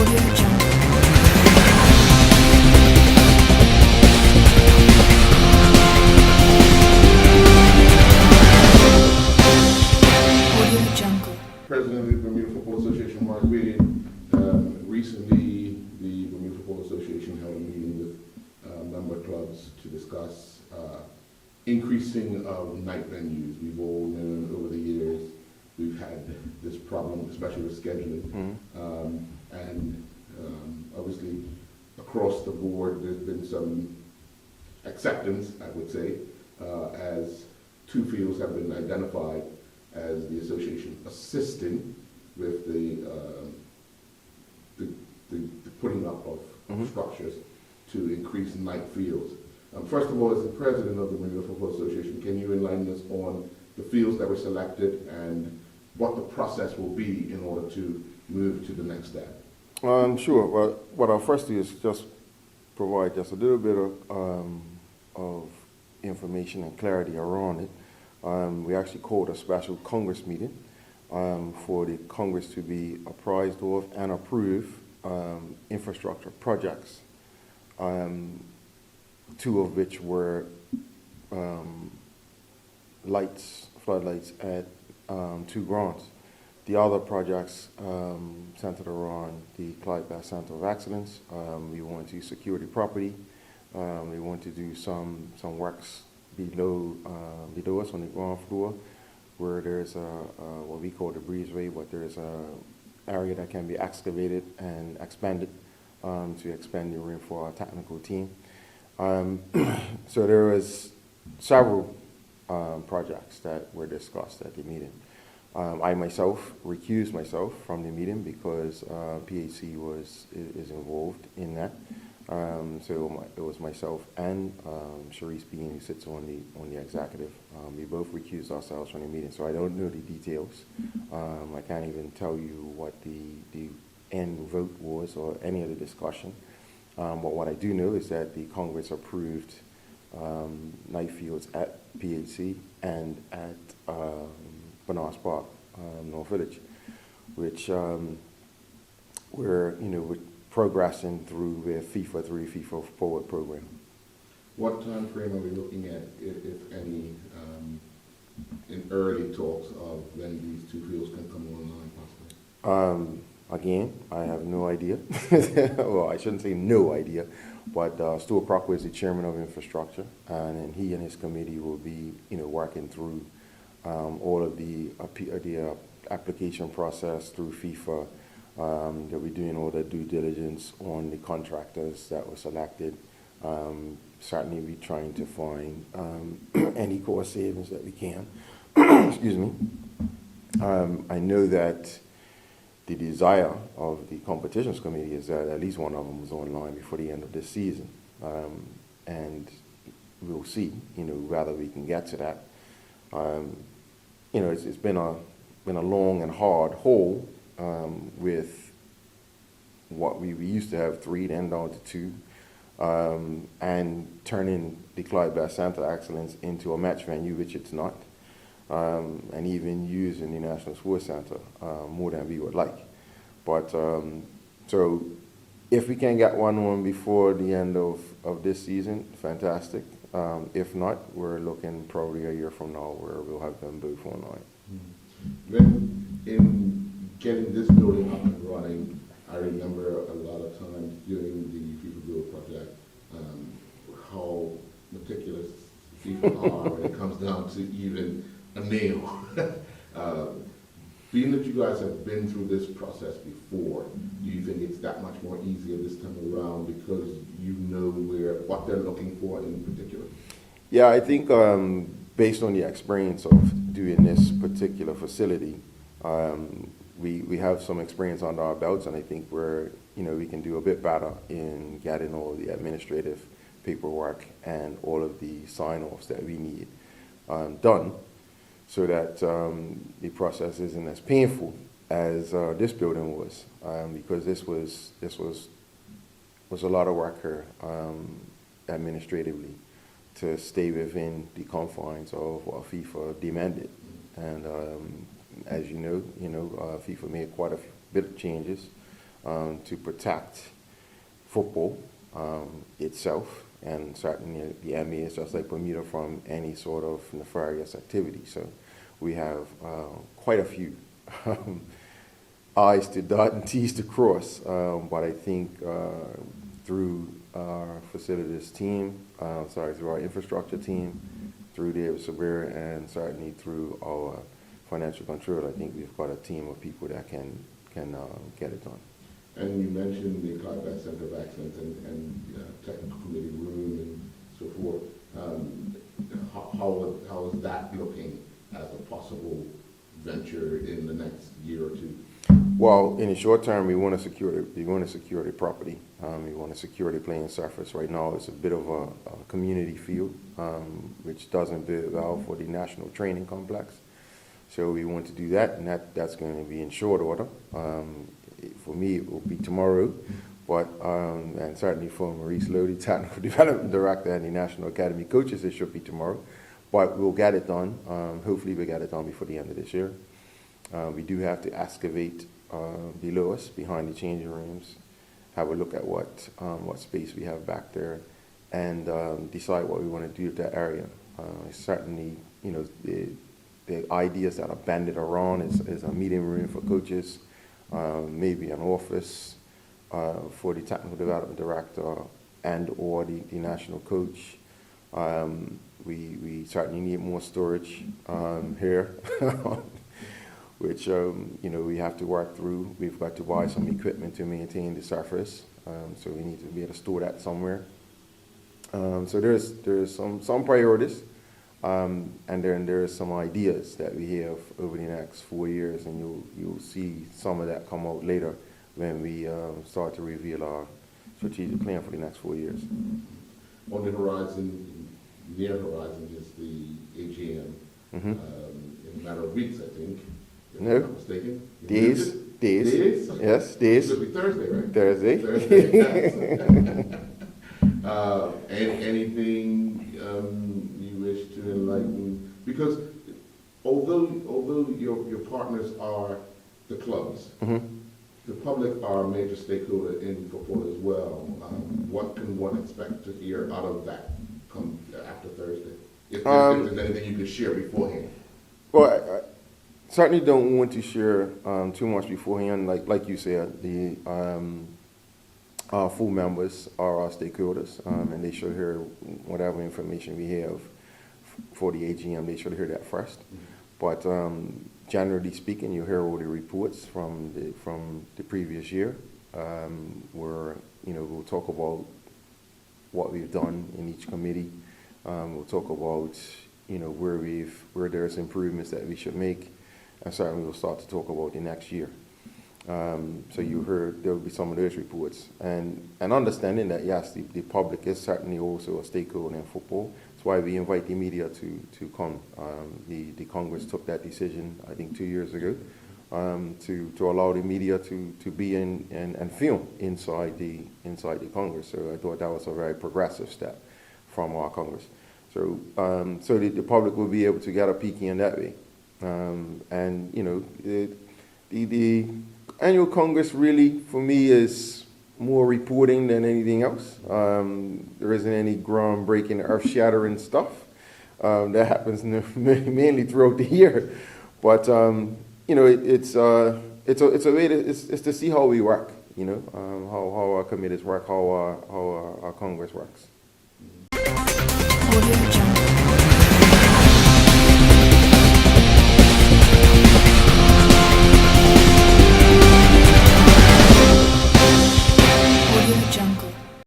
President of the Bermuda Football Association, Mark Reed. Recently, the Bermuda Football Association held a meeting with a number of clubs to discuss increasing of night venues. We've all known over the years we've had this problem, especially with scheduling. And obviously, across the board, there's been some acceptance, I would say, as two fields have been identified as the association assisting with the putting up of structures to increase night fields. First of all, as the president of the Bermuda Football Association, can you enlighten us on the fields that were selected and what the process will be in order to move to the next step? Sure. Well, what I'll first do is just provide just a little bit of information and clarity around it. We actually called a special Congress meeting for the Congress to be apprised of and approve infrastructure projects, two of which were floodlights at two grounds. The other projects centered around the Clyde Bass Center of Excellence. We want to secure the property. We want to do some works below us on the ground floor, where there's what we call the breezeway, but there's a area that can be excavated and expanded to expand the room for our technical team. So there was several projects that were discussed at the meeting. I myself recused myself from the meeting because PHC is involved in that. So it was myself and Sharice Bean, who sits on the executive. We both recused ourselves from the meeting, so I don't know the details. I can't even tell you what the end vote was or any of the discussion. But what I do know is that the Congress approved night fields at PHC and at Bernards Park, North Village, which we're progressing through with FIFA 3, FIFA Forward program. What time frame are we looking at, if any, in early talks of when these two fields can come online possibly? Again, I have no idea. Well, I shouldn't say no idea, but Stuart Proctor is the chairman of infrastructure, and he and his committee will be, working through all of the application process through FIFA. They'll be doing all the due diligence on the contractors that were selected. Certainly be trying to find any cost savings that we can. Excuse me. I know that the desire of the competitions committee is that at least one of them was online before the end of this season. And we'll see, whether we can get to that. It's been a long and hard haul with what we used to have 3, then down to 2, and turning the Clyde Bass Center Excellence into a match venue, which it's not, and even using the National Sports Center more than we would like. But so if we can get one on before the end of this season, fantastic. If not, we're looking probably a year from now where we'll have them both online. When in getting this building up and running, I remember a lot of times during the FIFA Build project, how meticulous people are when it comes down to even a nail. Being that you guys have been through this process before, do you think it's that much more easier this time around because you know what they're looking for in particular? Yeah, I think based on the experience of doing this particular facility, we have some experience under our belts, and I think we can do a bit better in getting all the administrative paperwork and all of the sign-offs that we need done, so that the process isn't as painful as this building was, because this was a lot of work here administratively to stay within the confines of what FIFA demanded. And as you know, FIFA made quite a bit of changes to protect football itself, and certainly the MA is just like Bermuda from any sort of nefarious activity. So we have quite a few I's to dot and T's to cross, but I think through our facilities team, through our infrastructure team, through David Sabir, and certainly through our financial control, I think we've got a team of people that can get it done. And you mentioned the Clyde Bass Center of Excellence and technical committee room and so forth. How is that looking as a possible venture in the next year or two? Well, in the short term, we want to secure the property. We want to secure the playing surface. Right now, it's a bit of a community field, which doesn't bode well for the national training complex. So we want to do that, and that's going to be in short order. For me, it will be tomorrow, but and certainly for Maurice Lodi, Technical Development Director, and the National Academy coaches, it should be tomorrow. But we'll get it done. Hopefully, we'll get it done before the end of this year. We do have to excavate below us, behind the changing rooms, have a look at what space we have back there, and decide what we want to do with that area. Certainly, the ideas that are banded around is a meeting room for coaches, maybe an office for the Technical Development Director and or the national coach. We certainly need more storage here. Which we have to work through. We've got to buy some equipment to maintain the surface, so we need to be able to store that somewhere. So there's some priorities, and then there's some ideas that we have over the next 4 years, and you'll see some of that come out later when we start to reveal our strategic plan for the next 4 years. On the horizon, near horizon, is the AGM. In a matter of weeks, I think. No. If I'm not mistaken. Days. Yes, days. It should be Thursday, right? Thursday. Anything you wish to enlighten? Because although your partners are the clubs, the public are a major stakeholder in football as well. What can one expect to hear out of that come after Thursday? If there's anything you could share beforehand. Well, I certainly don't want to share too much beforehand. Like you said, the our full members are our stakeholders, and they should hear whatever information we have for the AGM. They should hear that first. But generally speaking, you hear all the reports from the previous year, where we'll talk about what we've done in each committee. We'll talk about where there's improvements that we should make. And certainly we'll start to talk about the next year. So you heard there will be some of those reports. And understanding that, yes, the public is certainly also a stakeholder in football. That's why we invite the media to come. The Congress took that decision, I think, 2 years ago, to allow the media to be in and film inside the Congress. So I thought that was a very progressive step from our Congress. So the public will be able to get a peek in that way. And the annual Congress really, for me, is more reporting than anything else. There isn't any groundbreaking, earth-shattering stuff that happens mainly throughout the year. But it's a way to see how we work. How our committees work, how our Congress works. Audio Jungle.